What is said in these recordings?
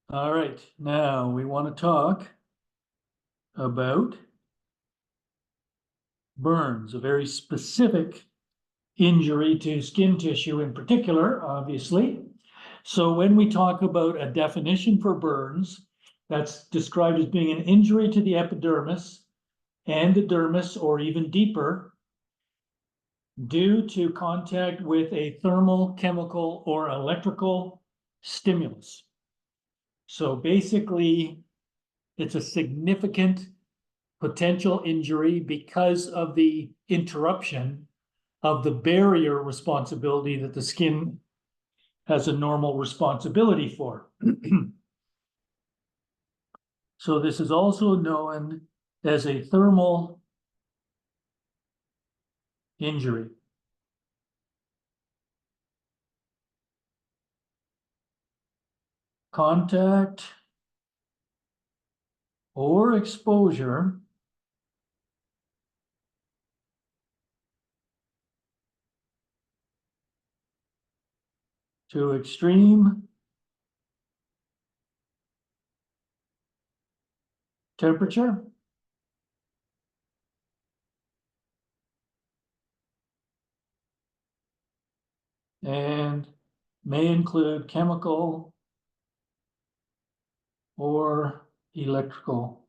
All right, now we want to talk about burns, a very specific injury to skin tissue in particular, obviously. So when we talk about a definition for burns, that's described as being an injury to the epidermis and the dermis, or even deeper, due to contact with a thermal, chemical, or electrical stimulus. So basically, it's a significant potential injury because of the interruption of the barrier responsibility that the skin has a normal responsibility for. So this is also known as a thermal injury. Contact or exposure to extreme temperature and may include chemical or electrical.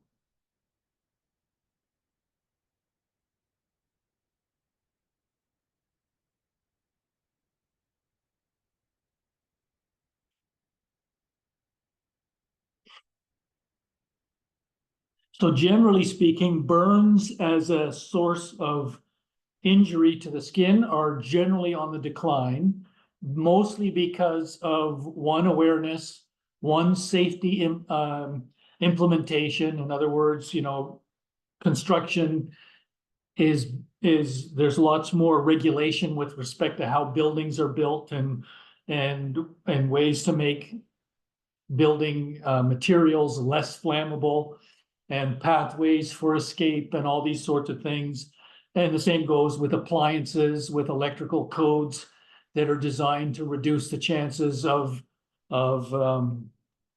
So generally speaking, burns as a source of injury to the skin are generally on the decline, mostly because of one, awareness, one, safety implementation. In other words, construction is there's lots more regulation with respect to how buildings are built and ways to make building materials less flammable and pathways for escape and all these sorts of things. And the same goes with appliances, with electrical codes that are designed to reduce the chances of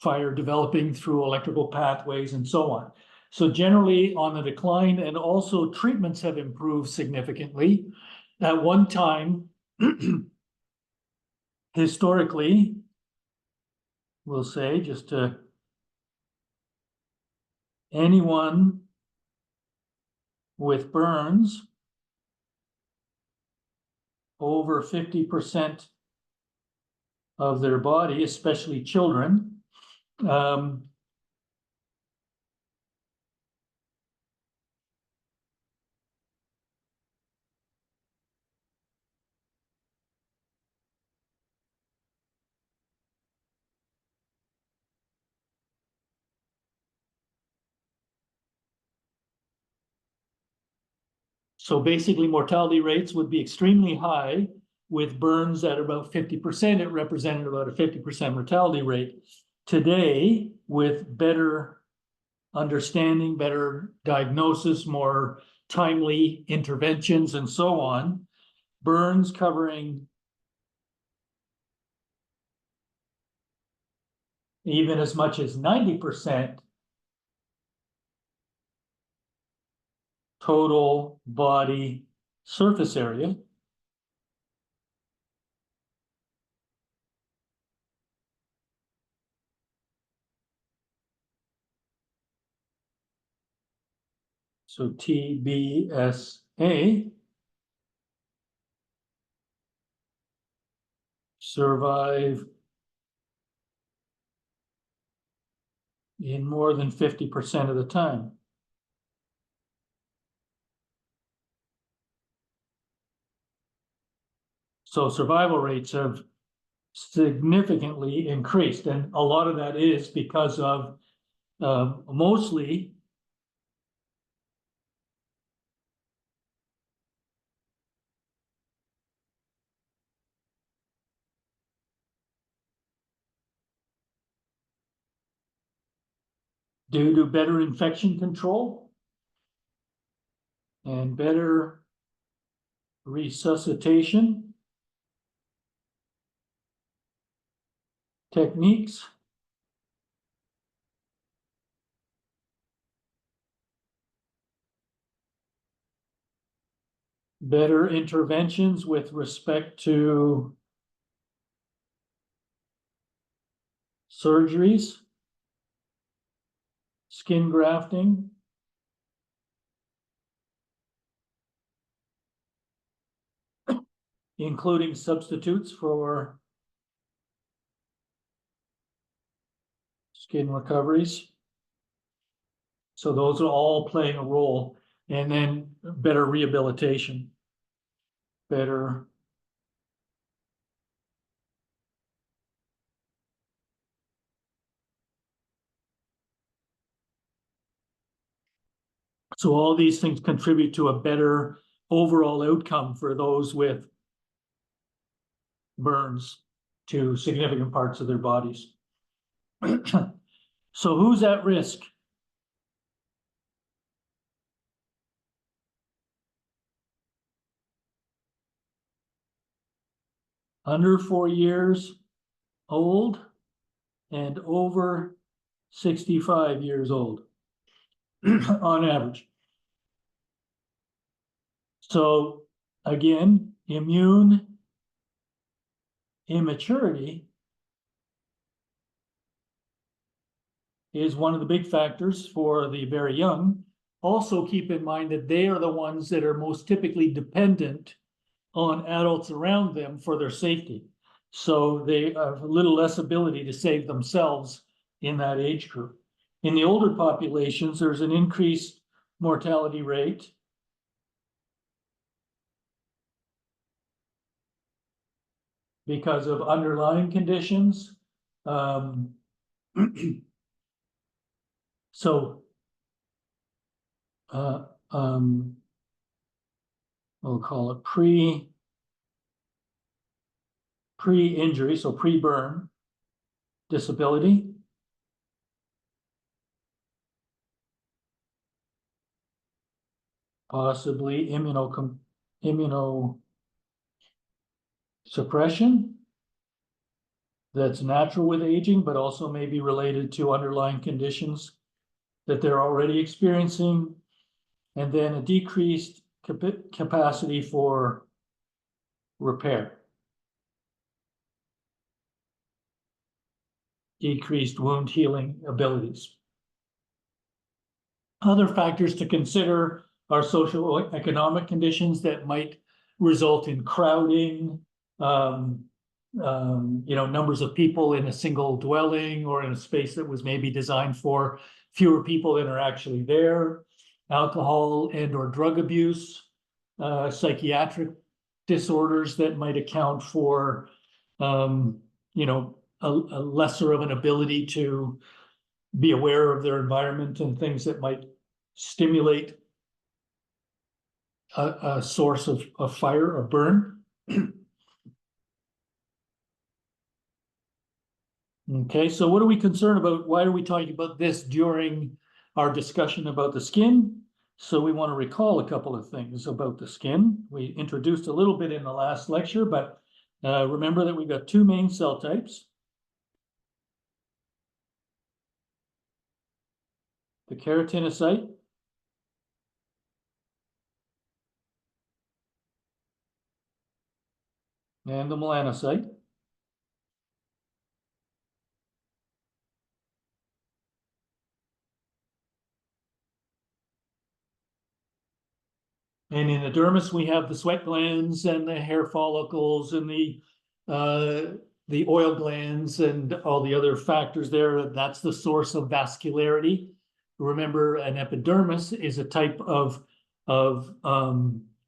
fire developing through electrical pathways and so on. So generally on the decline, and also treatments have improved significantly. At one time, historically, we'll say, just to anyone with burns over 50% of their body, especially children, so basically mortality rates would be extremely high. With burns at about 50%, it represented about a 50% mortality rate. Today, with better understanding, better diagnosis, more timely interventions, and so on, burns covering even as much as 90% total body surface area. So TBSA, survive in more than 50% of the time. So survival rates have significantly increased, and a lot of that is because of mostly due to better infection control and better resuscitation techniques better interventions with respect to surgeries, skin grafting, including substitutes for skin recoveries. So those are all playing a role. And then better rehabilitation, better so all these things contribute to a better overall outcome for those with burns to significant parts of their bodies. So who's at risk? Under 4 years old and over 65 years old on average. So again, immune immaturity is one of the big factors for the very young. Also keep in mind that they are the ones that are most typically dependent on adults around them for their safety. So they have a little less ability to save themselves in that age group. In the older populations, there's an increased mortality rate. Because of underlying conditions. So we'll call it pre-injury, so pre-burn disability. Possibly immunosuppression that's natural with aging, but also may be related to underlying conditions that they're already experiencing. And then a decreased capacity for repair. Decreased wound healing abilities. Other factors to consider are socioeconomic conditions that might result in crowding, numbers of people in a single dwelling or in a space that was maybe designed for fewer people than are actually there, alcohol and or drug abuse, psychiatric disorders that might account for, a lesser of an ability to be aware of their environment and things that might stimulate a source of fire or burn. Okay, so what are we concerned about? Why are we talking about this during our discussion about the skin? So we want to recall a couple of things about the skin. We introduced a little bit in the last lecture, but remember that we've got two main cell types. The keratinocyte and the melanocyte. And in the dermis, we have the sweat glands and the hair follicles and the oil glands and all the other factors there. That's the source of vascularity. Remember, an epidermis is a type of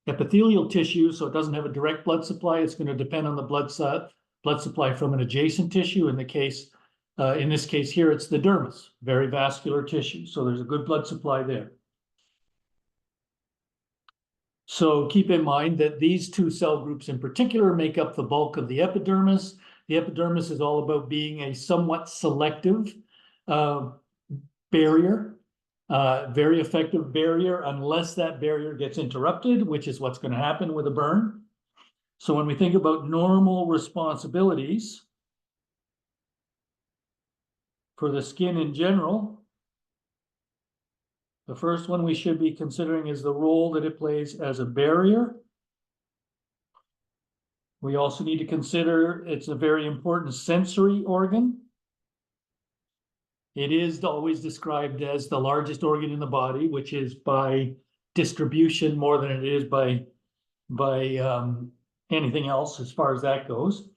epithelial tissue, so it doesn't have a direct blood supply. It's going to depend on the blood supply from an adjacent tissue. In this case here, it's the dermis, very vascular tissue. So there's a good blood supply there. So keep in mind that these two cell groups in particular make up the bulk of the epidermis. The epidermis is all about being a somewhat selective barrier, very effective barrier, unless that barrier gets interrupted, which is what's going to happen with a burn. So when we think about normal responsibilities for the skin in general, the first one we should be considering is the role that it plays as a barrier We also need to consider it's a very important sensory organ. It is always described as the largest organ in the body, which is by distribution more than it is by anything else as far as that goes.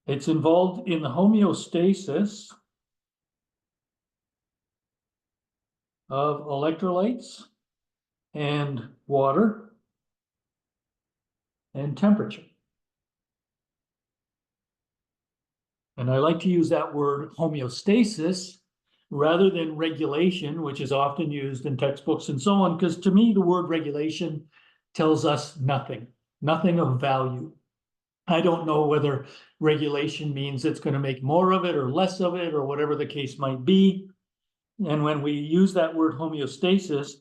It's involved in the homeostasis of electrolytes and water and temperature. And I like to use that word homeostasis rather than regulation, which is often used in textbooks and so on, because to me, the word regulation tells us nothing of value. I don't know whether regulation means it's going to make more of it or less of it or whatever the case might be. And when we use that word homeostasis,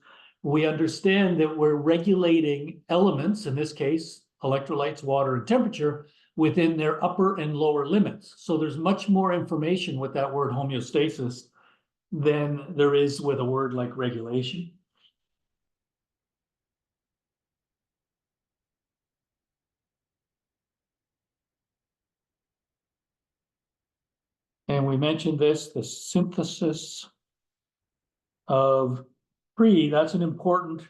we understand that we're regulating elements, in this case, electrolytes, water, and temperature, within their upper and lower limits. So there's much more information with that word homeostasis than there is with a word like regulation. And we mentioned this, the synthesis of that's an important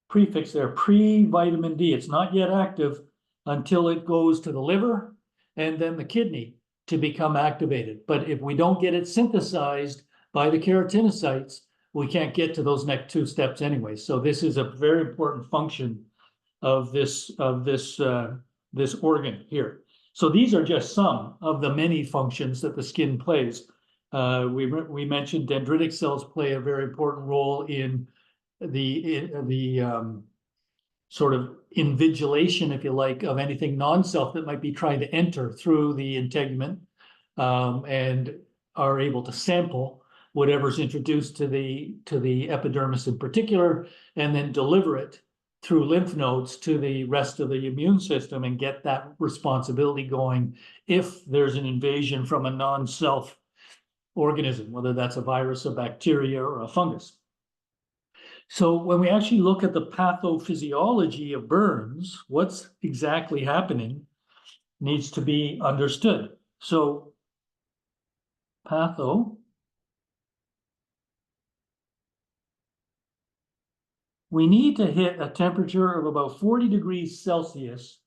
prefix there, pre-vitamin D. It's not yet active until it goes to the liver and then the kidney to become activated. But if we don't get it synthesized by the keratinocytes, we can't get to those next two steps anyway. So this is a very important function of this organ here. So these are just some of the many functions that the skin plays. We mentioned dendritic cells play a very important role in the sort of invigilation, if you like, of anything non-self that might be trying to enter through the integument, and are able to sample whatever's introduced to the epidermis in particular, and then deliver it through lymph nodes to the rest of the immune system and get that responsibility going if there's an invasion from a non-self organism, whether that's a virus, a bacteria, or a fungus. So when we actually look at the pathophysiology of burns, what's exactly happening needs to be understood. So patho, we need to hit a temperature of about 40 degrees Celsius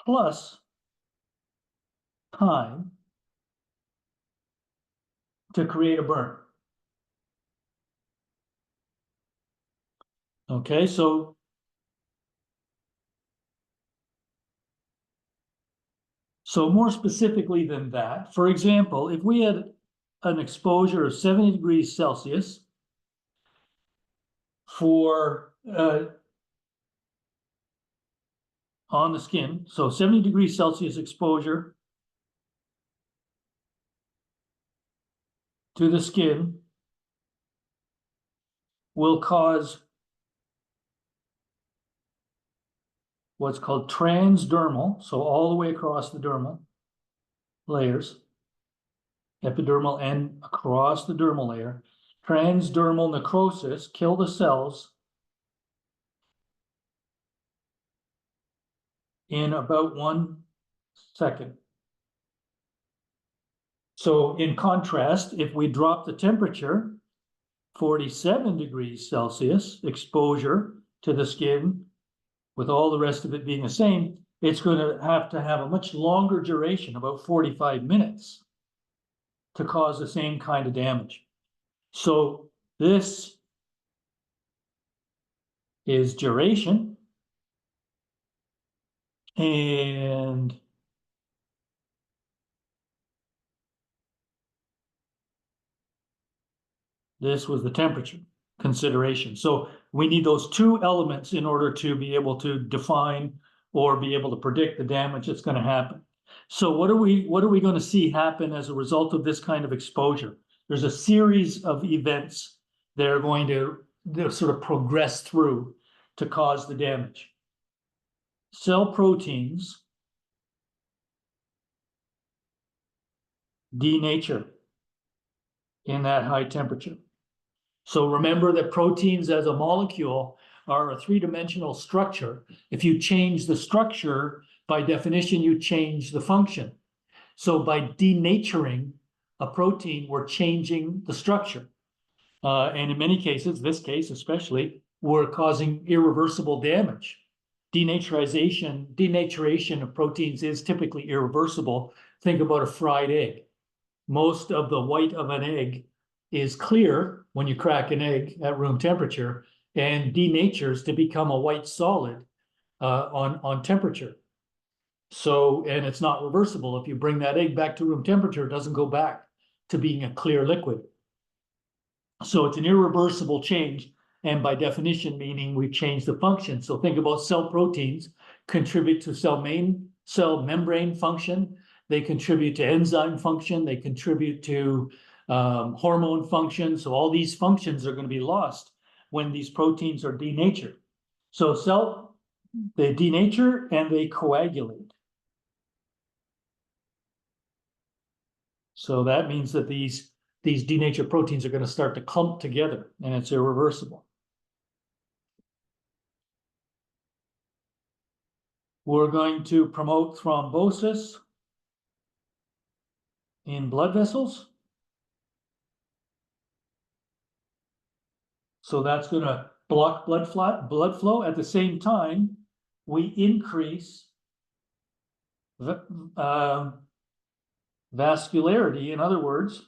plus time to create a burn. Okay, so more specifically than that, for example, if we had an exposure of 70 degrees Celsius for on the skin, so 70 degrees Celsius exposure to the skin will cause what's called transdermal, so all the way across the dermal layers, epidermal and across the dermal layer, transdermal necrosis, kill the cells in about 1 second. So in contrast, if we drop the temperature 47 degrees Celsius exposure to the skin, with all the rest of it being the same, it's going to have a much longer duration, about 45 minutes, to cause the same kind of damage. So this is duration, and this was the temperature consideration. So we need those two elements in order to be able to define or be able to predict the damage that's going to happen. So what are we going to see happen as a result of this kind of exposure? There's a series of events that are going to sort of progress through to cause the damage. Cell proteins denature in that high temperature. So remember that proteins as a molecule are a three-dimensional structure. If you change the structure, by definition, you change the function. So by denaturing a protein, we're changing the structure. And in many cases, this case especially, we're causing irreversible damage. Denaturation of proteins is typically irreversible. Think about a fried egg. Most of the white of an egg is clear when you crack an egg at room temperature and denatures to become a white solid on temperature. So, and it's not reversible. If you bring that egg back to room temperature, it doesn't go back to being a clear liquid. So it's an irreversible change, and by definition, meaning we've changed the function. So think about cell proteins contribute to cell membrane function. They contribute to enzyme function. They contribute to hormone function. So all these functions are going to be lost when these proteins are denatured. So they denature and they coagulate. So that means that these denatured proteins are going to start to clump together, and it's irreversible. We're going to promote thrombosis in blood vessels. So that's going to block blood flow. At the same time, we increase vascularity. In other words,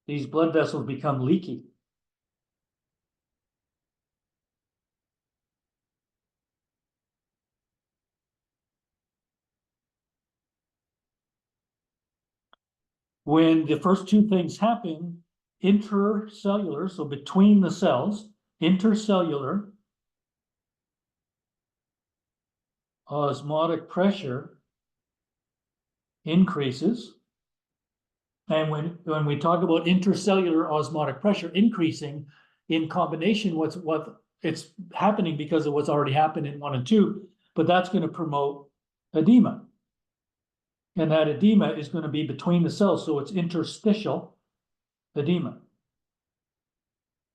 these blood vessels become leaky. When the first two things happen, intercellular, so between the cells, intercellular osmotic pressure increases. And when we talk about intercellular osmotic pressure increasing in combination with what it's happening because of what's already happened in 1 and 2, but that's going to promote edema. And that edema is going to be between the cells, so it's interstitial edema.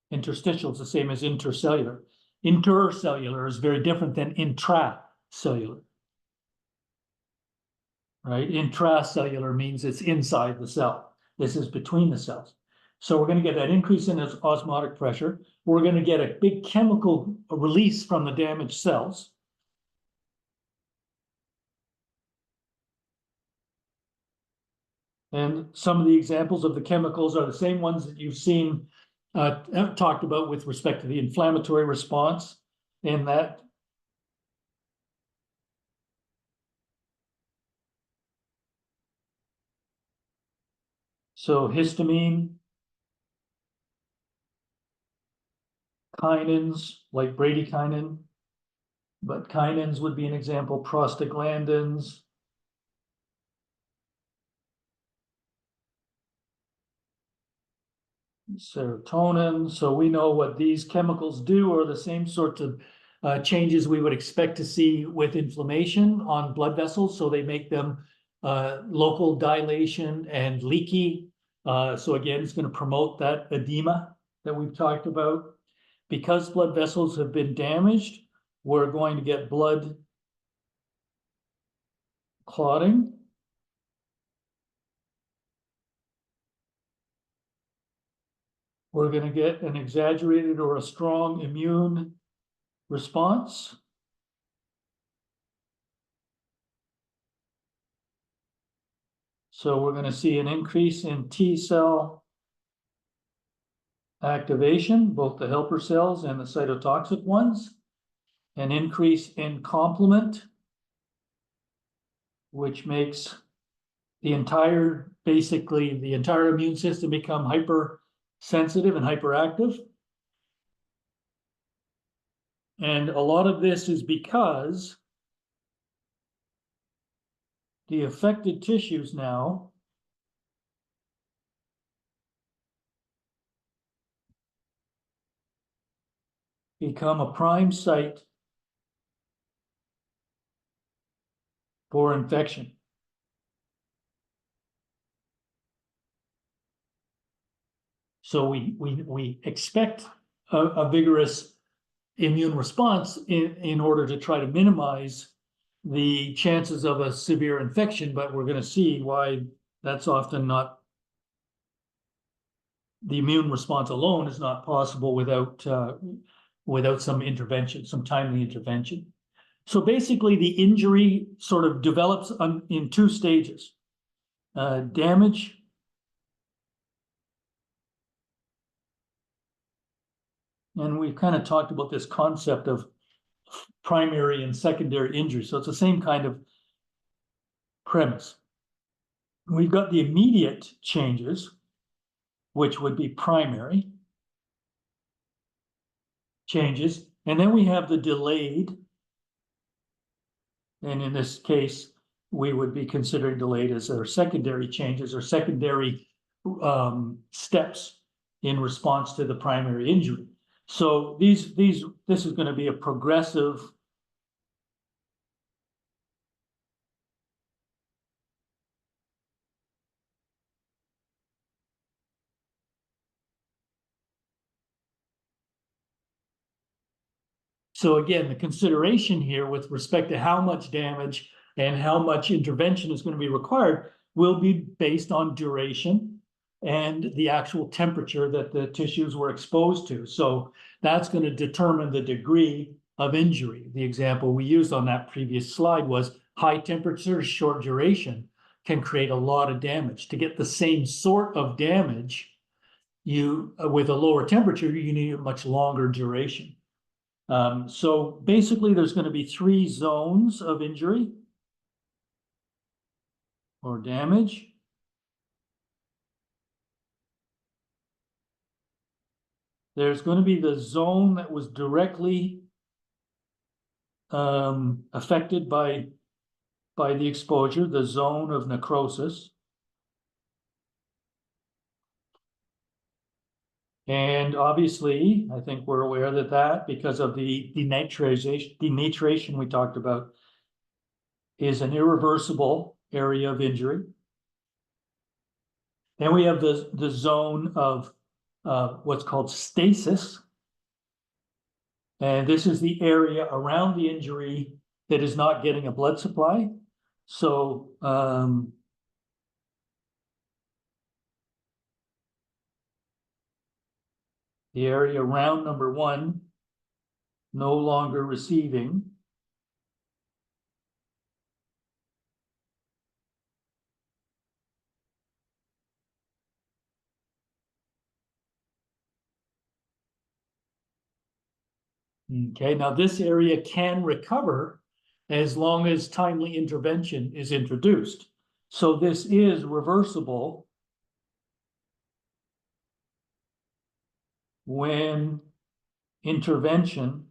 Interstitial is the same as intercellular. Intercellular is very different than intracellular. Right? Intracellular means it's inside the cell. This is between the cells. So we're going to get that increase in osmotic pressure. We're going to get a big chemical release from the damaged cells. And some of the examples of the chemicals are the same ones that you've seen talked about with respect to the inflammatory response in that. So histamine, kinins, like bradykinin, but kinins would be an example, prostaglandins, serotonin. So we know what these chemicals do are the same sorts of changes we would expect to see with inflammation on blood vessels. So they make them local dilation and leaky. So again, it's going to promote that edema that we've talked about. Because blood vessels have been damaged, we're going to get blood clotting. We're going to get an exaggerated or a strong immune response. So we're going to see an increase in T cell activation, both the helper cells and the cytotoxic ones, an increase in complement, which makes basically the entire immune system become hypersensitive and hyperactive. And a lot of this is because the affected tissues now become a prime site for infection. So we expect a vigorous immune response in order to try to minimize the chances of a severe infection, but we're going to see why that's often not, the immune response alone is not possible without some intervention, some timely intervention. So basically the injury sort of develops in two stages. Damage, and we've kind of talked about this concept of primary and secondary injury. So it's the same kind of premise. We've got the immediate changes, which would be primary changes, and then we have the delayed, and in this case, we would be considering delayed as our secondary changes or secondary steps in response to the primary injury. So this is going to be a progressive So again, the consideration here with respect to how much damage and how much intervention is going to be required will be based on duration and the actual temperature that the tissues were exposed to. So that's going to determine the degree of injury. The example we used on that previous slide was high temperature, short duration can create a lot of damage. To get the same sort of damage, with a lower temperature, you need a much longer duration. So basically, there's going to be 3 zones of injury or damage. There's going to be the zone that was directly affected by the exposure, the zone of necrosis. And obviously, I think we're aware that because of the denaturation we talked about, is an irreversible area of injury. Then we have the zone of what's called stasis. And this is the area around the injury that is not getting a blood supply. So the area around number 1, no longer receiving. Okay, now this area can recover as long as timely intervention is introduced. So this is reversible when intervention,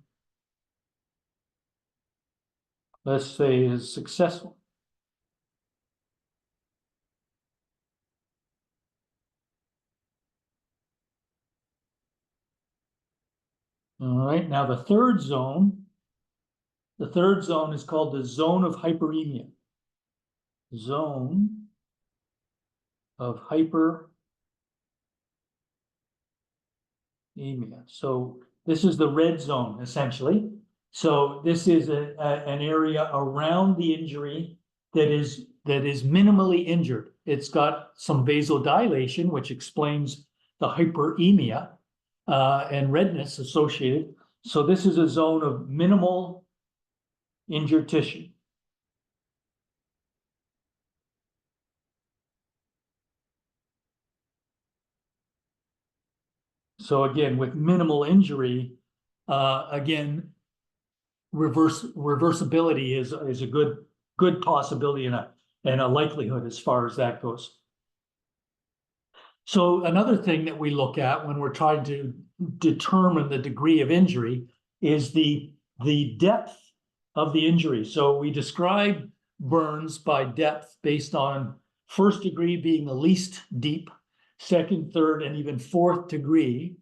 let's say, is successful. All right, now the third zone is called the zone of hyperemia. Zone of hyperemia. So this is the red zone, essentially. So this is an area around the injury that is minimally injured. It's got some vasodilation, which explains the hyperemia and redness associated. So this is a zone of minimal injured tissue. So again, with minimal injury, again, reversibility is a good possibility and a likelihood as far as that goes. So another thing that we look at when we're trying to determine the degree of injury is the depth of the injury. So we describe burns by depth based on 1st degree being the least deep, 2nd, 3rd, and even 4th degree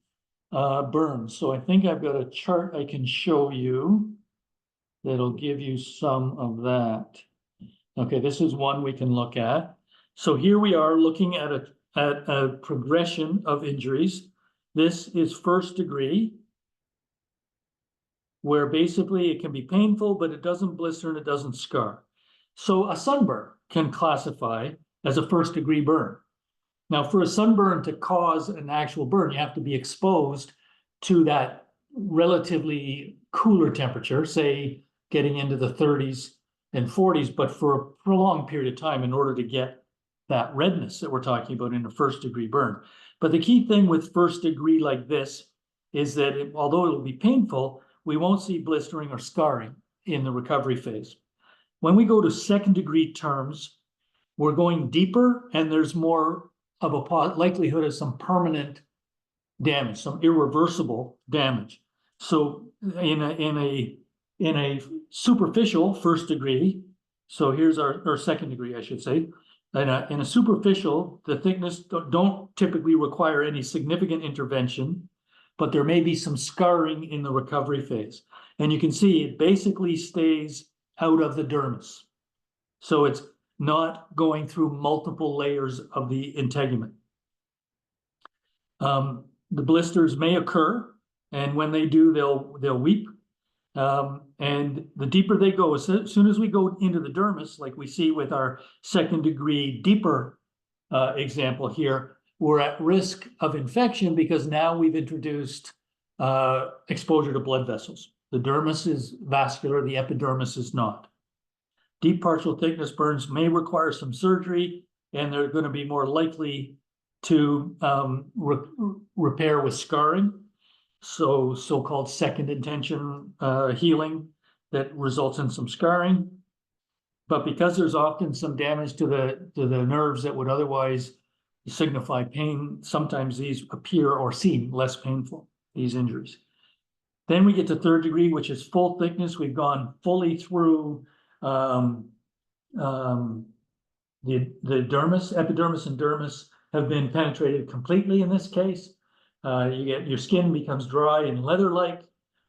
burns. So I think I've got a chart I can show you that'll give you some of that. Okay, this is one we can look at. So here we are looking at a progression of injuries. This is first degree, where basically it can be painful, but it doesn't blister and it doesn't scar. So a sunburn can classify as a first degree burn. Now, for a sunburn to cause an actual burn, you have to be exposed to that relatively cooler temperature, say getting into the 30s and 40s, but for a prolonged period of time in order to get that redness that we're talking about in a first degree burn. But the key thing with first degree like this is that although it'll be painful, we won't see blistering or scarring in the recovery phase. When we go to second degree terms, we're going deeper and there's more of a likelihood of some permanent damage, some irreversible damage. So in a superficial first degree, so here's our second degree, I should say. In a superficial, the thickness don't typically require any significant intervention, but there may be some scarring in the recovery phase. And you can see it basically stays out of the dermis. So it's not going through multiple layers of the integument. The blisters may occur, and when they do, they'll weep. And the deeper they go, as soon as we go into the dermis, like we see with our second degree deeper example here, we're at risk of infection because now we've introduced exposure to blood vessels. The dermis is vascular, the epidermis is not. Deep partial thickness burns may require some surgery, and they're going to be more likely to repair with scarring. So-called second intention healing that results in some scarring. But because there's often some damage to the nerves that would otherwise signify pain, sometimes these appear or seem less painful, these injuries. Then we get to third degree, which is full thickness. We've gone fully through the dermis, epidermis and dermis have been penetrated completely in this case. Your skin becomes dry and leather-like.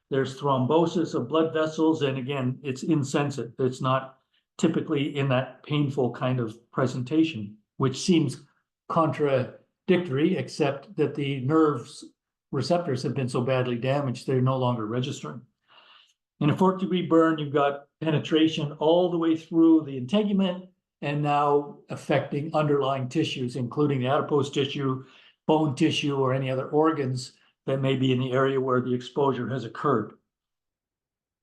There's thrombosis of blood vessels, and again, it's insensate. It's not typically in that painful kind of presentation, which seems contradictory, except that the nerves receptors have been so badly damaged, they're no longer registering. In a fourth degree burn, you've got penetration all the way through the integument and now affecting underlying tissues, including the adipose tissue, bone tissue, or any other organs that may be in the area where the exposure has occurred.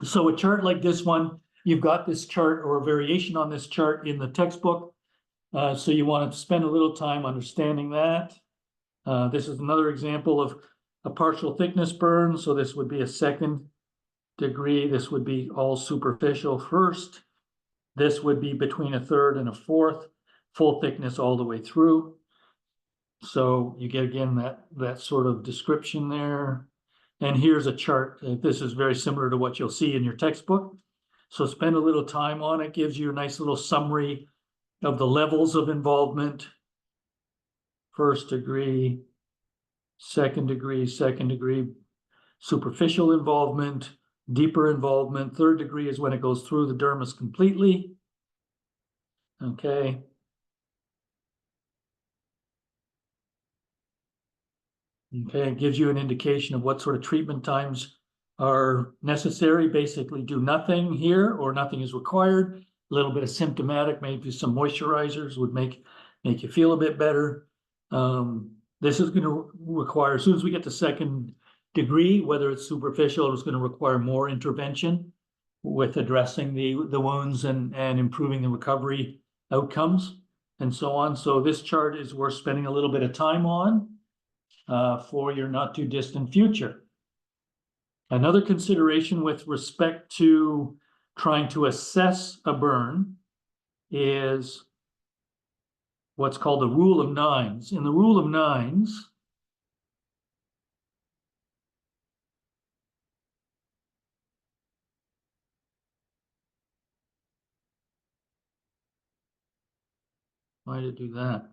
So a chart like this one, you've got this chart or a variation on this chart in the textbook. So you want to spend a little time understanding that. This is another example of a partial thickness burn. So this would be a second degree. This would be all superficial first. This would be between a third and a fourth, full thickness all the way through. So you get, again, that sort of description there. And here's a chart. This is very similar to what you'll see in your textbook. So spend a little time on it. Gives you a nice little summary of the levels of involvement. First degree, second degree, superficial involvement, deeper involvement. Third degree is when it goes through the dermis completely. Okay. Okay, it gives you an indication of what sort of treatment times are necessary. Basically, do nothing here or nothing is required. A little bit of symptomatic, maybe some moisturizers would make you feel a bit better. This is going to require, as soon as we get to second degree, whether it's superficial, it's going to require more intervention with addressing the wounds and improving the recovery outcomes and so on. So this chart is worth spending a little bit of time on for your not too distant future. Another consideration with respect to trying to assess a burn is what's called the rule of nines. In the rule of nines, why did it do that?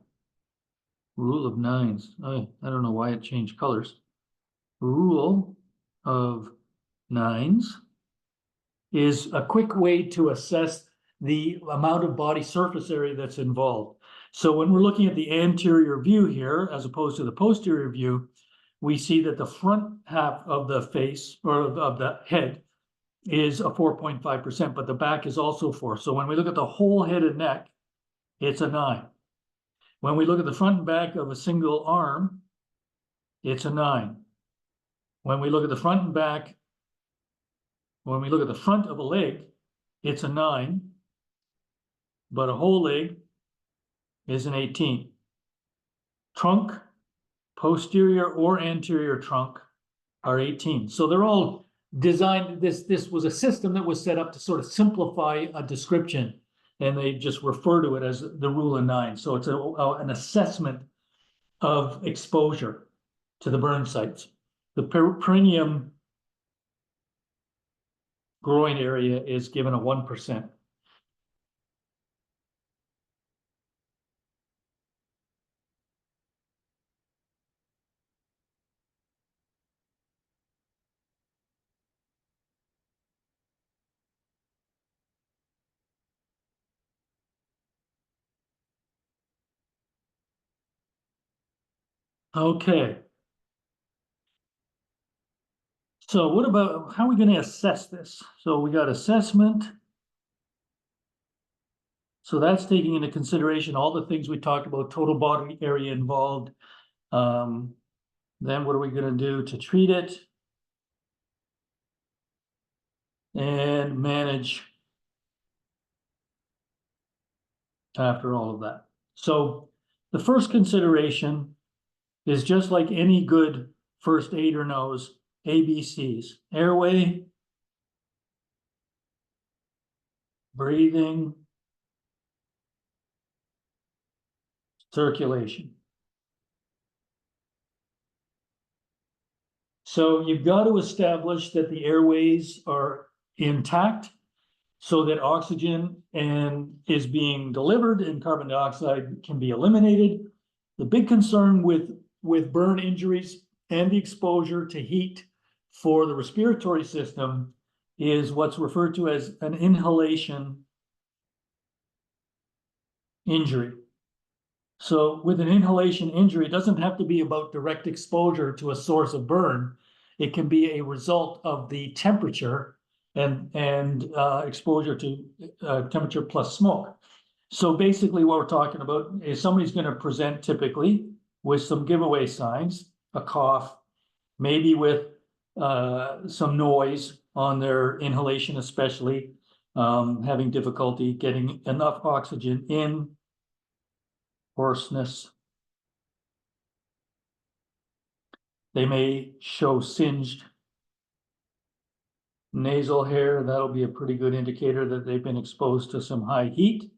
Rule of nines. I don't know why it changed colors. Rule of nines is a quick way to assess the amount of body surface area that's involved. So when we're looking at the anterior view here, as opposed to the posterior view, we see that the front half of the face or of the head is a 4.5%, but the back is also 4. So when we look at the whole head and neck, it's a 9. When we look at the front and back of a single arm, it's a 9. When we look at the front and back, when we look at the front of a leg, it's a 9, but a whole leg is an 18. Trunk, posterior or anterior trunk are 18. So they're all designed, this was a system that was set up to sort of simplify a description, and they just refer to it as the rule of 9. So it's an assessment of exposure to the burn sites. The perineum groin area is given a 1%. Okay. So what about, how are we going to assess this? So we got assessment. So that's taking into consideration all the things we talked about, total body area involved. Then what are we going to do to treat it and manage after all of that? So the first consideration is just like any good first aider knows, ABCs: airway, breathing, circulation. So you've got to establish that the airways are intact so that oxygen is being delivered and carbon dioxide can be eliminated. The big concern with burn injuries and the exposure to heat for the respiratory system is what's referred to as an inhalation injury. So with an inhalation injury, it doesn't have to be about direct exposure to a source of burn. It can be a result of the temperature and exposure to temperature plus smoke. So basically what we're talking about is somebody's going to present typically with some giveaway signs, a cough, maybe with some noise on their inhalation, especially having difficulty getting enough oxygen in, hoarseness. They may show singed nasal hair. That'll be a pretty good indicator that they've been exposed to some high heat.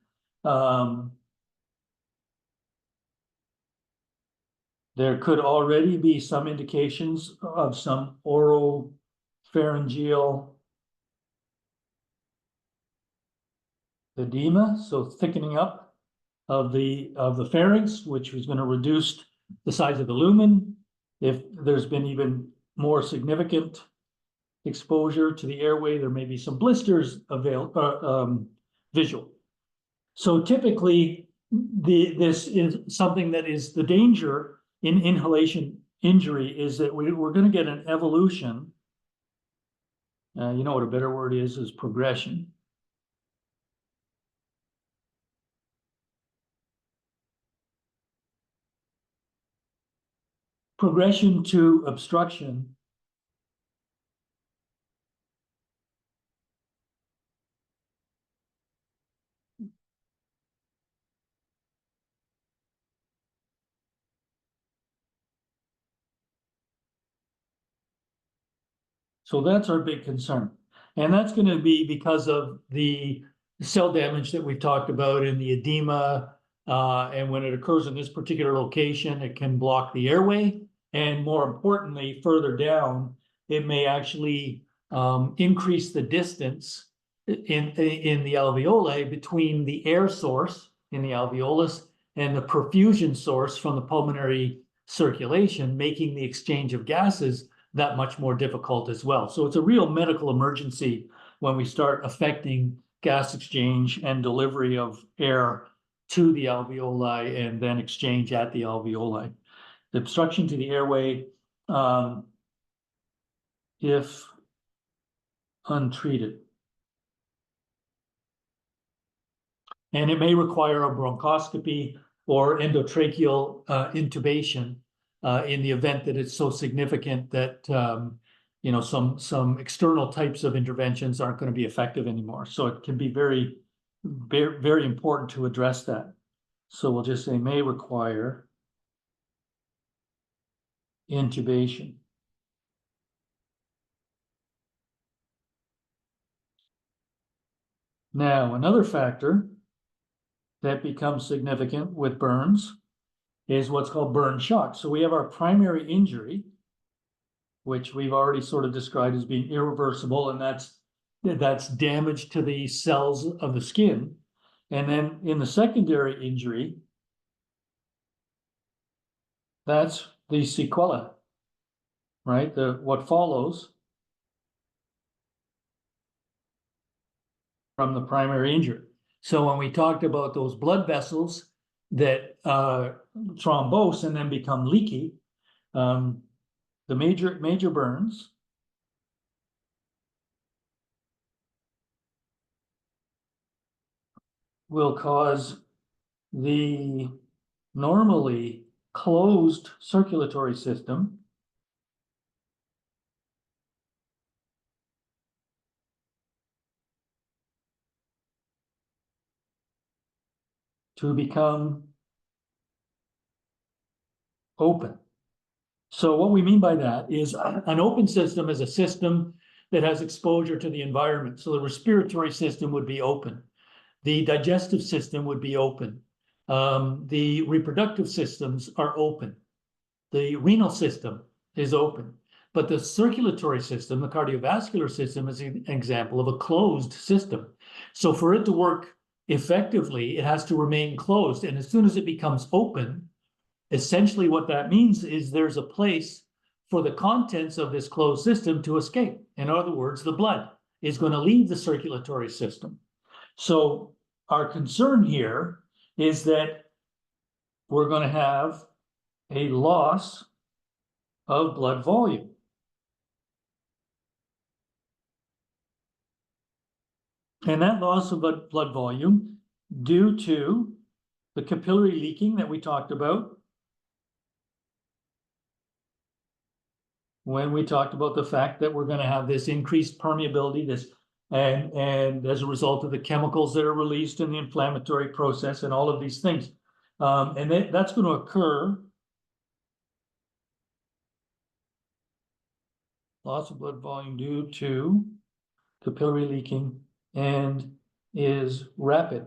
There could already be some indications of some oropharyngeal edema, so thickening up of the pharynx, which is going to reduce the size of the lumen. If there's been even more significant exposure to the airway, there may be some blisters visual. So typically, this is something that is the danger in inhalation injury, is that we're going to get an evolution. You know what a better word is progression. Progression to obstruction. So that's our big concern. And that's going to be because of the cell damage that we've talked about and the edema. And when it occurs in this particular location, it can block the airway. And more importantly, further down, it may actually increase the distance in the alveoli between the air source in the alveolus and the perfusion source from the pulmonary circulation, making the exchange of gases that much more difficult as well. So it's a real medical emergency when we start affecting gas exchange and delivery of air to the alveoli and then exchange at the alveoli. The obstruction to the airway if untreated. And it may require a bronchoscopy or endotracheal intubation in the event that it's so significant that you know, some external types of interventions aren't going to be effective anymore. So it can be very, very, very important to address that. So we'll just say may require intubation. Now, another factor that becomes significant with burns is what's called burn shock. So we have our primary injury, which we've already sort of described as being irreversible, and that's damage to the cells of the skin. And then in the secondary injury, that's the sequela, right? What follows from the primary injury. So when we talked about those blood vessels that thrombose and then become leaky, the major burns will cause the normally closed circulatory system to become open. So what we mean by that is an open system is a system that has exposure to the environment. So the respiratory system would be open. The digestive system would be open. The reproductive systems are open. The renal system is open. But the circulatory system, the cardiovascular system, is an example of a closed system. So for it to work effectively, it has to remain closed. And as soon as it becomes open, essentially what that means is there's a place for the contents of this closed system to escape. In other words, the blood is going to leave the circulatory system. So our concern here is that we're going to have a loss of blood volume. And that loss of blood volume due to the capillary leaking that we talked about when we talked about the fact that we're going to have this increased permeability, and as a result of the chemicals that are released in the inflammatory process and all of these things. And that's going to occur. Loss of blood volume due to capillary leaking and is rapid.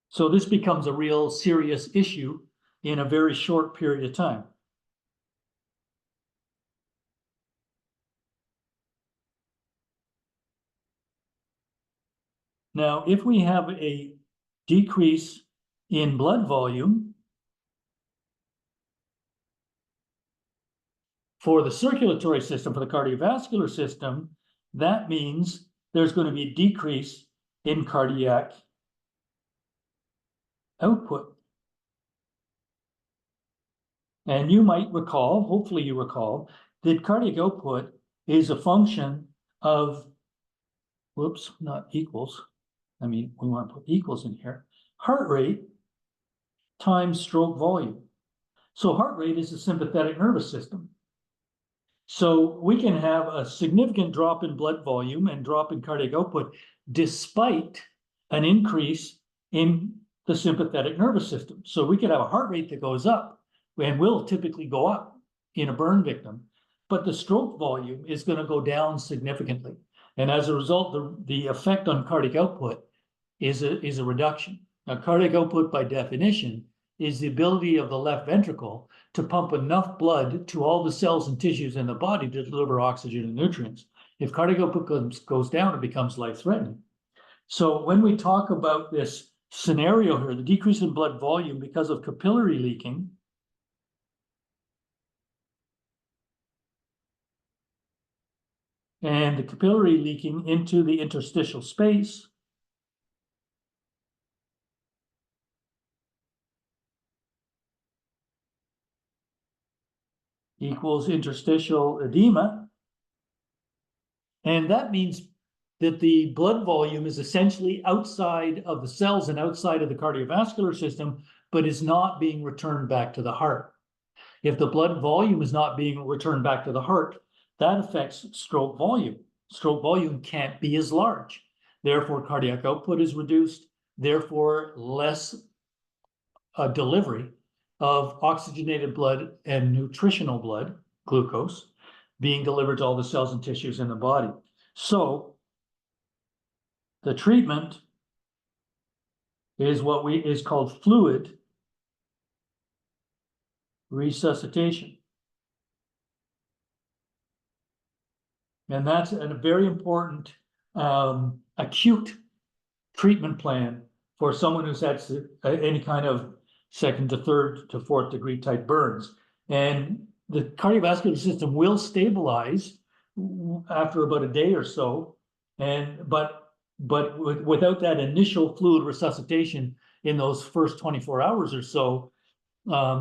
So this becomes a real serious issue in a very short period of time. Now, if we have a decrease in blood volume for the circulatory system, for the cardiovascular system, that means there's going to be a decrease in cardiac output. And you might recall, hopefully you recall, that cardiac output is a function of, whoops, not equals. I mean, we want to put equals in here. Heart rate times stroke volume. So heart rate is the sympathetic nervous system. So we can have a significant drop in blood volume and drop in cardiac output despite an increase in the sympathetic nervous system. So we could have a heart rate that goes up and will typically go up in a burn victim, but the stroke volume is going to go down significantly. And as a result, the effect on cardiac output is a reduction. Now, cardiac output by definition is the ability of the left ventricle to pump enough blood to all the cells and tissues in the body to deliver oxygen and nutrients. If cardiac output goes down, it becomes life-threatening. So when we talk about this scenario here, the decrease in blood volume because of capillary leaking, and the capillary leaking into the interstitial space, equals interstitial edema. And that means that the blood volume is essentially outside of the cells and outside of the cardiovascular system, but is not being returned back to the heart. If the blood volume is not being returned back to the heart, that affects stroke volume. Stroke volume can't be as large. Therefore, cardiac output is reduced, therefore less delivery of oxygenated blood and nutritional blood, glucose, being delivered to all the cells and tissues in the body. So the treatment is what is called fluid resuscitation. And that's a very important acute treatment plan for someone who's had any kind of second to third to fourth degree type burns. And the cardiovascular system will stabilize after about a day or so. But without that initial fluid resuscitation in those first 24 hours or so,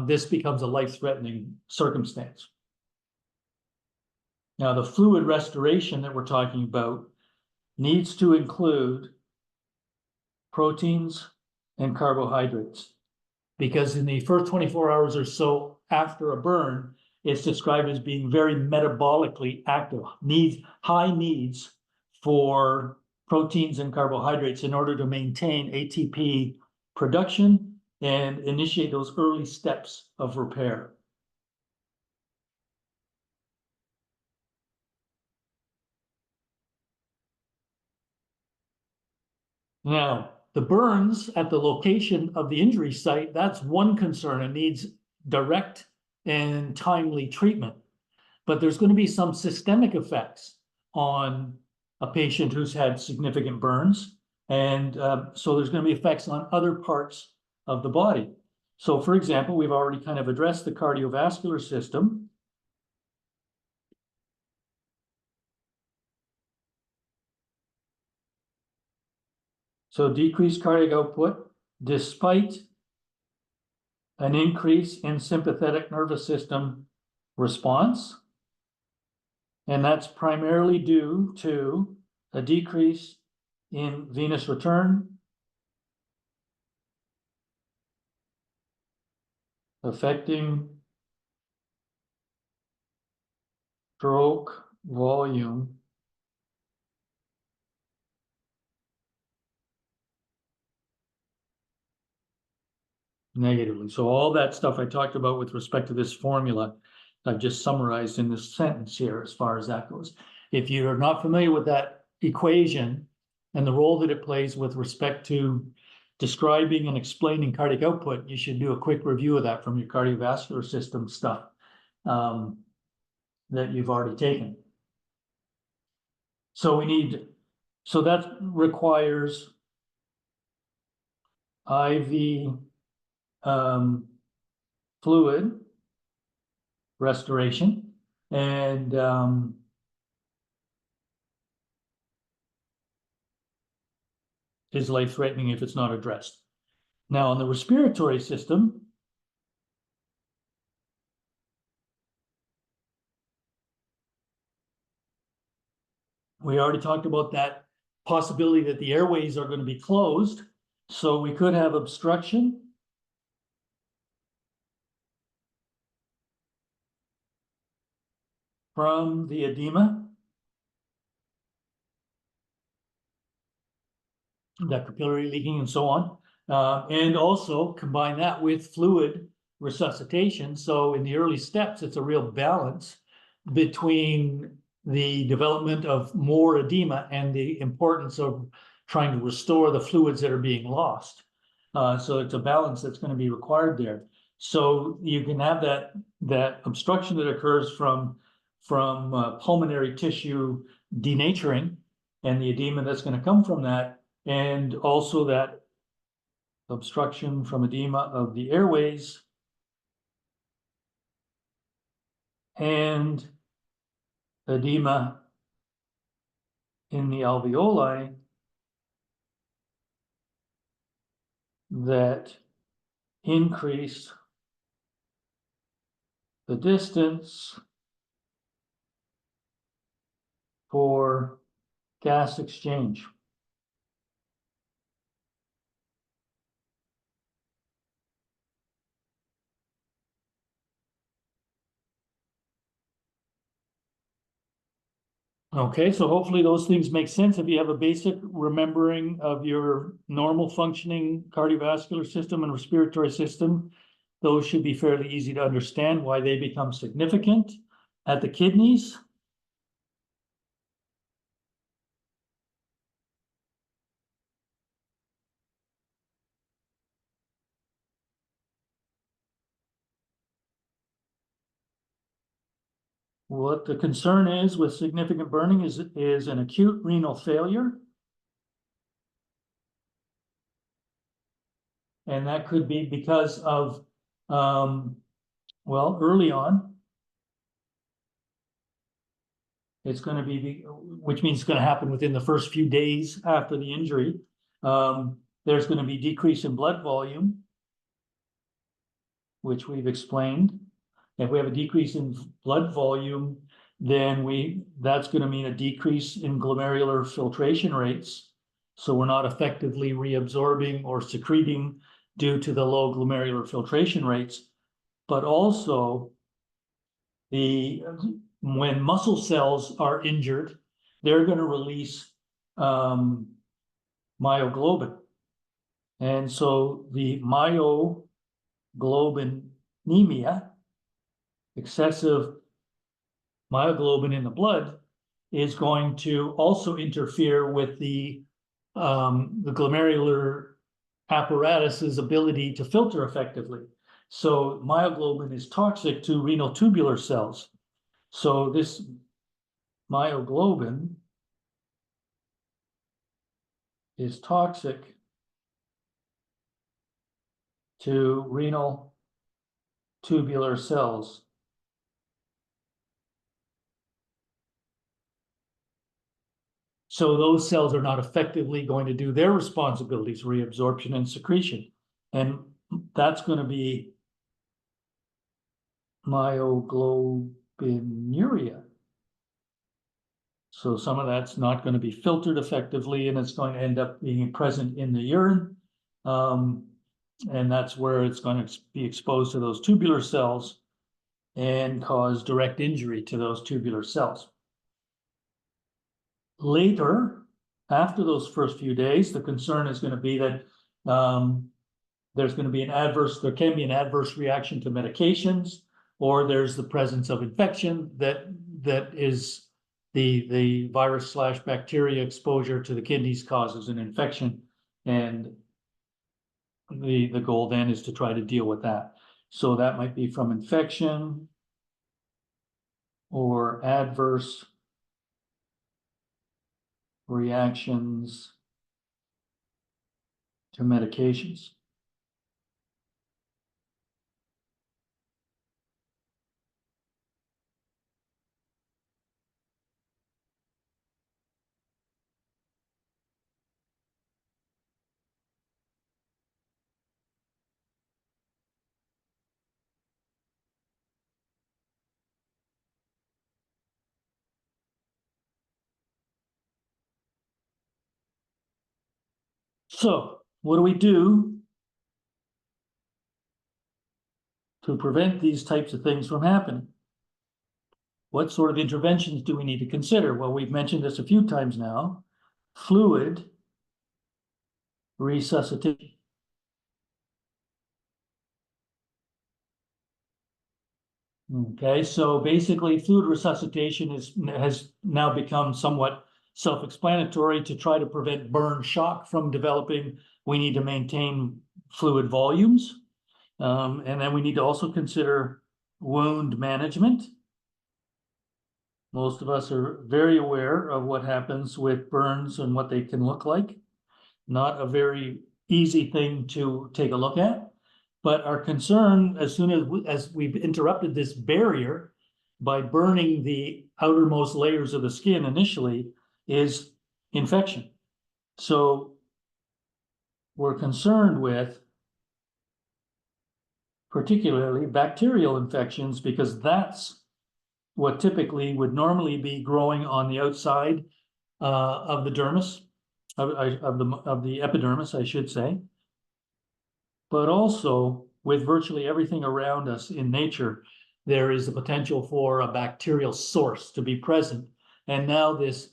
this becomes a life-threatening circumstance. Now, the fluid restoration that we're talking about needs to include proteins and carbohydrates, because in the first 24 hours or so after a burn, it's described as being very metabolically active, high needs for proteins and carbohydrates in order to maintain ATP production and initiate those early steps of repair. Now, the burns at the location of the injury site, that's one concern. It needs direct and timely treatment. But there's going to be some systemic effects on a patient who's had significant burns. And so there's going to be effects on other parts of the body. So, for example, we've already kind of addressed the cardiovascular system. So decreased cardiac output despite an increase in sympathetic nervous system response. And that's primarily due to a decrease in venous return, affecting stroke volume negatively. So all that stuff I talked about with respect to this formula, I've just summarized in this sentence here as far as that goes. If you're not familiar with that equation and the role that it plays with respect to describing and explaining cardiac output, you should do a quick review of that from your cardiovascular system stuff that you've already taken. So that requires IV fluid restoration, and is life-threatening if it's not addressed. Now, on the respiratory system, we already talked about that possibility that the airways are going to be closed. So we could have obstruction from the edema, that capillary leaking and so on. And also combine that with fluid resuscitation. So in the early steps, it's a real balance between the development of more edema and the importance of trying to restore the fluids that are being lost. So it's a balance that's going to be required there. So you can have that obstruction that occurs from pulmonary tissue denaturing and the edema that's going to come from that, and also that obstruction from edema of the airways and edema in the alveoli that increase the distance for gas exchange. Okay, so hopefully those things make sense. If you have a basic remembering of your normal functioning cardiovascular system and respiratory system, those should be fairly easy to understand why they become significant. At the kidneys, what the concern is with significant burning is an acute renal failure. And that could be because of, well, early on, it's going to be, which means it's going to happen within the first few days after the injury. There's going to be decrease in blood volume, which we've explained. If we have a decrease in blood volume, then that's going to mean a decrease in glomerular filtration rates. So we're not effectively reabsorbing or secreting due to the low glomerular filtration rates. But also, when muscle cells are injured, they're going to release myoglobin. And so the myoglobinemia, excessive myoglobin in the blood, is going to also interfere with the glomerular apparatus's ability to filter effectively. So myoglobin is toxic to renal tubular cells. So this myoglobin is toxic to renal tubular cells. So those cells are not effectively going to do their responsibilities, reabsorption and secretion. And that's going to be myoglobinuria. So some of that's not going to be filtered effectively, and it's going to end up being present in the urine. And that's where it's going to be exposed to those tubular cells and cause direct injury to those tubular cells. Later, after those first few days, the concern is going to be that there can be an adverse reaction to medications, or there's the presence of infection that is the virus/bacteria exposure to the kidneys causes an infection, and the goal then is to try to deal with that. So that might be from infection or adverse reactions to medications. So what do we do to prevent these types of things from happening? What sort of interventions do we need to consider? Well, we've mentioned this a few times now. Fluid resuscitation. Okay, so basically fluid resuscitation has now become somewhat self-explanatory. To try to prevent burn shock from developing, we need to maintain fluid volumes. And then we need to also consider wound management. Most of us are very aware of what happens with burns and what they can look like. Not a very easy thing to take a look at. But our concern, as soon as we've interrupted this barrier by burning the outermost layers of the skin initially, is infection. So we're concerned with particularly bacterial infections, because that's what typically would normally be growing on the outside of the dermis, of the epidermis, I should say. But also with virtually everything around us in nature, there is the potential for a bacterial source to be present. And now this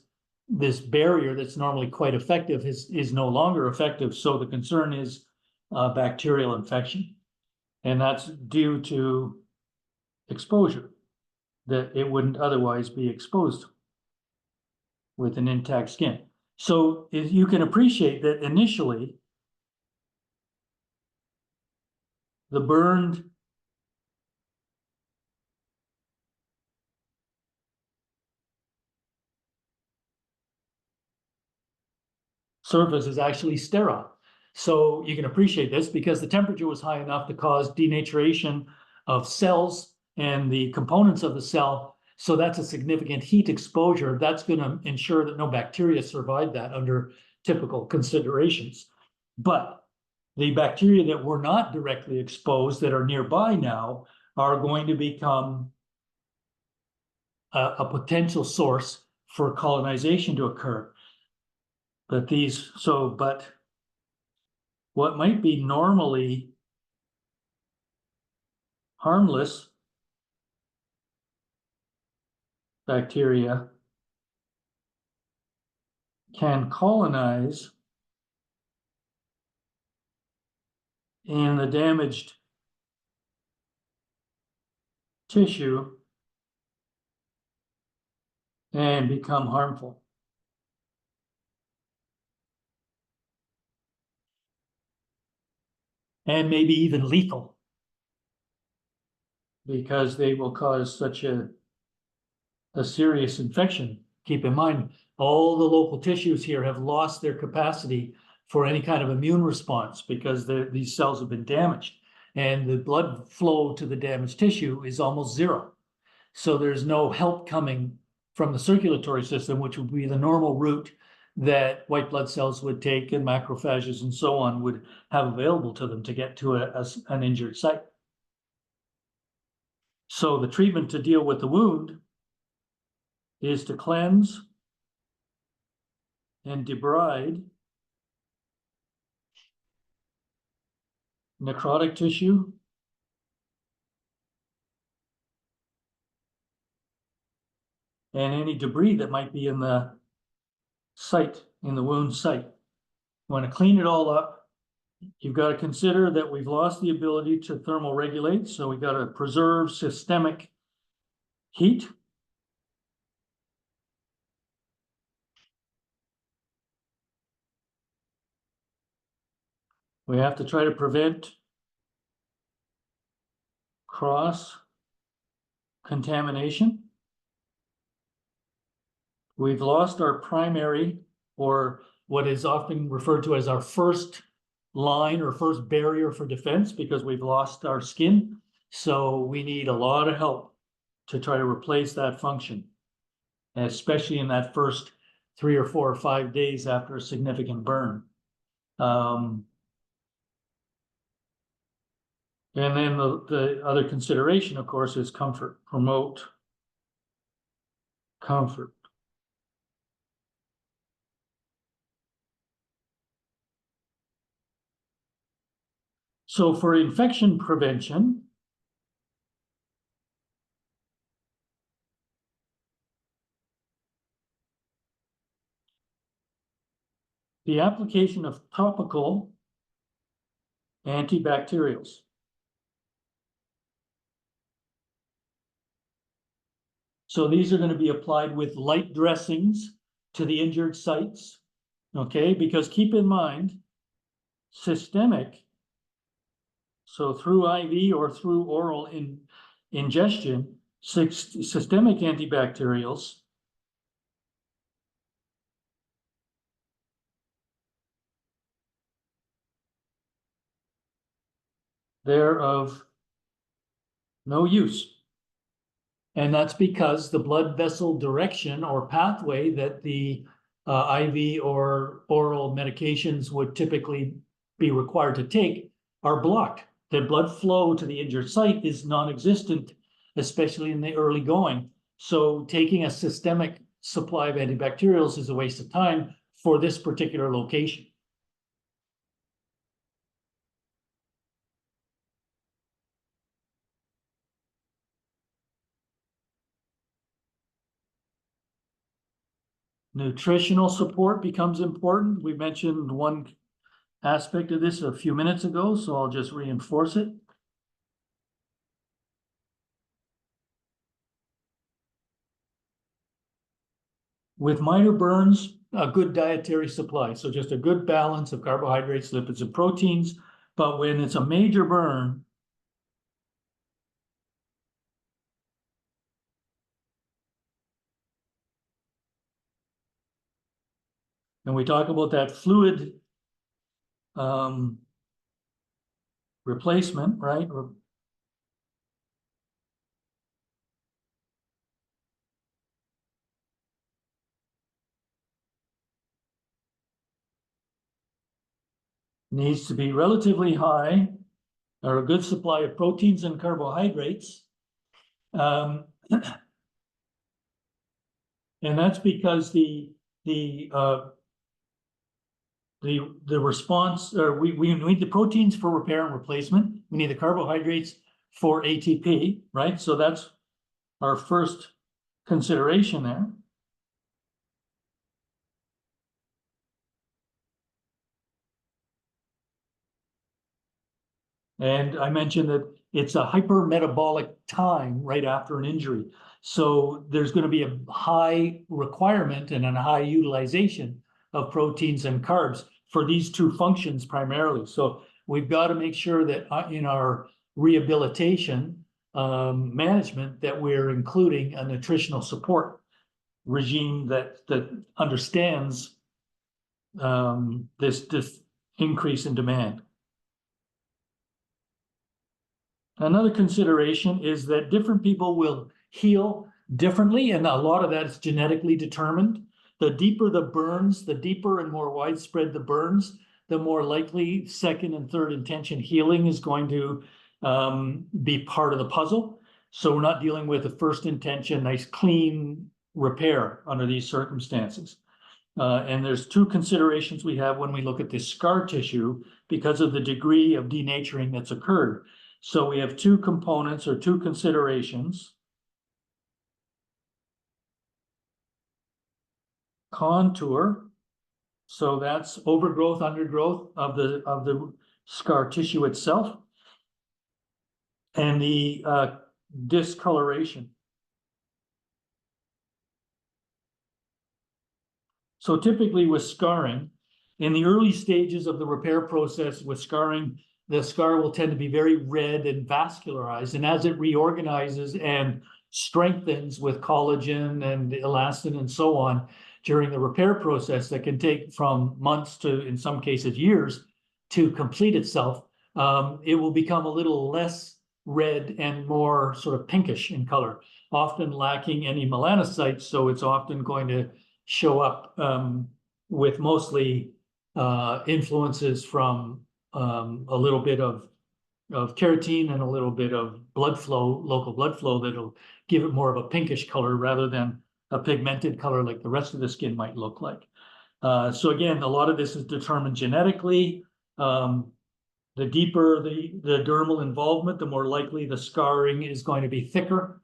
barrier that's normally quite effective is no longer effective. So the concern is bacterial infection. And that's due to exposure that it wouldn't otherwise be exposed with an intact skin. So if you can appreciate that initially, the burned surface is actually sterile. So you can appreciate this because the temperature was high enough to cause denaturation of cells and the components of the cell. So that's a significant heat exposure. That's going to ensure that no bacteria survive that under typical considerations. But the bacteria that were not directly exposed that are nearby now are going to become a potential source for colonization to occur. But what might be normally harmless bacteria can colonize in the damaged tissue and become harmful. And maybe even lethal, because they will cause such a serious infection. Keep in mind, all the local tissues here have lost their capacity for any kind of immune response because these cells have been damaged, and the blood flow to the damaged tissue is almost zero. So there's no help coming from the circulatory system, which would be the normal route that white blood cells would take and macrophages and so on would have available to them to get to an injured site. So the treatment to deal with the wound is to cleanse and debride necrotic tissue and any debris that might be in the site, in the wound site. You want to clean it all up. You've got to consider that we've lost the ability to thermoregulate, so we've got to preserve systemic heat. We have to try to prevent cross-contamination. We've lost our primary, or what is often referred to as our first line or first barrier for defense, because we've lost our skin. So we need a lot of help to try to replace that function, especially in that first 3 or 4 or 5 days after a significant burn. And then the other consideration, of course, is comfort. Promote comfort. So for infection prevention, the application of topical antibacterials. So these are going to be applied with light dressings to the injured sites, okay? Because keep in mind, systemic, so through IV or through oral ingestion, systemic antibacterials they're of no use. And that's because the blood vessel direction or pathway that the IV or oral medications would typically be required to take are blocked. the blood flow to the injured site is non-existent, especially in the early going. So taking a systemic supply of antibacterials is a waste of time for this particular location. Nutritional support becomes important. We mentioned one aspect of this a few minutes ago, so I'll just reinforce it. With minor burns, a good dietary supply. So just a good balance of carbohydrates, lipids, and proteins. But when it's a major burn, and we talk about that fluid replacement, right? Needs to be relatively high, or a good supply of proteins and carbohydrates. And that's because the response, or we need the proteins for repair and replacement. We need the carbohydrates for ATP, right? So that's our first consideration there. And I mentioned that it's a hypermetabolic time right after an injury. So there's going to be a high requirement and a high utilization of proteins and carbs for these two functions primarily. So we've got to make sure that in our rehabilitation management that we're including a nutritional support regime that understands this increase in demand. Another consideration is that different people will heal differently, and a lot of that is genetically determined. The deeper the burns, the deeper and more widespread the burns, the more likely second and third intention healing is going to be part of the puzzle. So we're not dealing with a first intention, nice clean repair under these circumstances. And there's two considerations we have when we look at this scar tissue because of the degree of denaturing that's occurred. So we have two components or two considerations. Contour, so that's overgrowth, undergrowth of the scar tissue itself, and the discoloration. So typically with scarring, in the early stages of the repair process with scarring, the scar will tend to be very red and vascularized. And as it reorganizes and strengthens with collagen and elastin and so on during the repair process that can take from months to, in some cases, years to complete itself, it will become a little less red and more sort of pinkish in color, often lacking any melanocytes. So it's often going to show up with mostly influences from a little bit of keratin and a little bit of blood flow, local blood flow, that'll give it more of a pinkish color rather than a pigmented color like the rest of the skin might look like. So again, a lot of this is determined genetically. The deeper the dermal involvement, the more likely the scarring is going to be thicker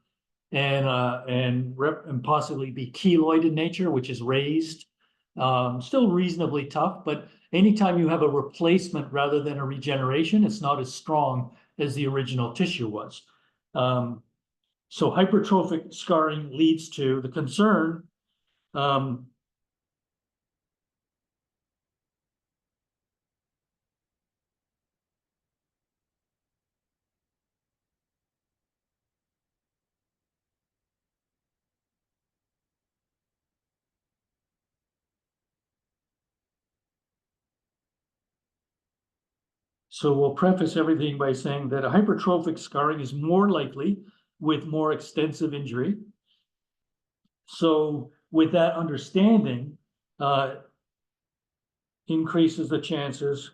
and possibly be keloid in nature, which is raised. Still reasonably tough, but anytime you have a replacement rather than a regeneration, it's not as strong as the original tissue was. So hypertrophic scarring leads to the concern So we'll preface everything by saying that a hypertrophic scarring is more likely with more extensive injury. So with that understanding, increases the chances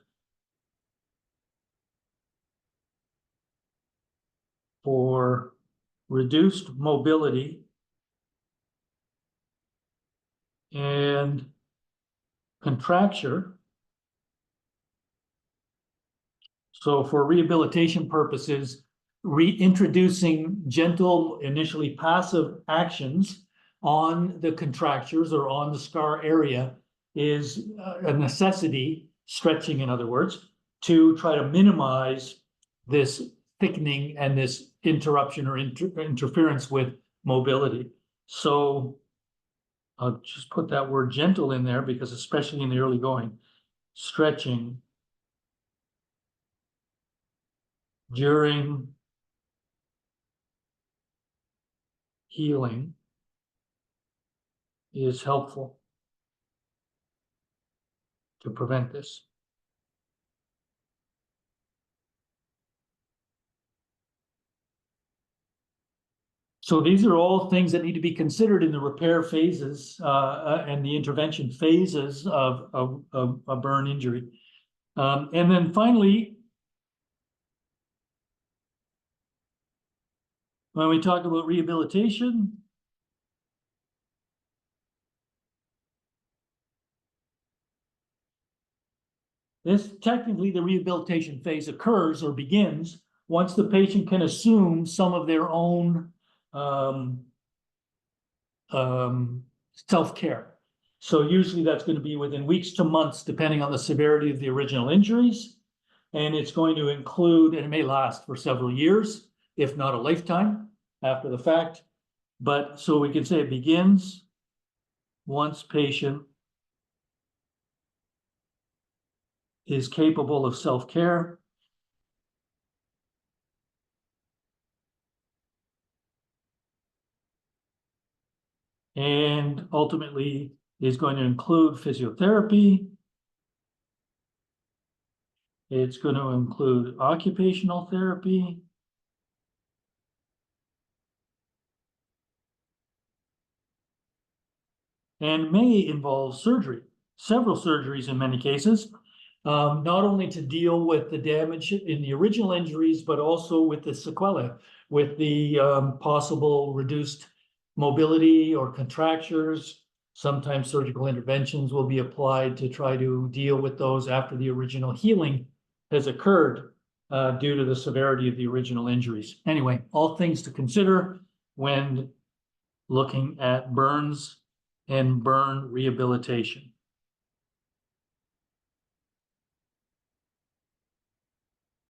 reduced mobility, and contracture. So for rehabilitation purposes, reintroducing gentle, initially passive actions on the contractures or on the scar area is a necessity, stretching in other words, to try to minimize this thickening and this interruption or interference with mobility. So I'll just put that word gentle in there because especially in the early going, stretching during healing is helpful to prevent this. So these are all things that need to be considered in the repair phases and the intervention phases of a burn injury. And then finally, when we talk about rehabilitation, this technically the rehabilitation phase occurs or begins once the patient can assume some of their own self-care. So usually that's going to be within weeks to months, depending on the severity of the original injuries. And it's going to include, and it may last for several years, if not a lifetime after the fact. But so we can say it begins once patient is capable of self-care. And ultimately is going to include physiotherapy. It's going to include occupational therapy. And may involve surgery, several surgeries in many cases, not only to deal with the damage in the original injuries, but also with the sequelae, with the possible reduced mobility or contractures. Sometimes surgical interventions will be applied to try to deal with those after the original healing has occurred due to the severity of the original injuries. Anyway, all things to consider when looking at burns and burn rehabilitation.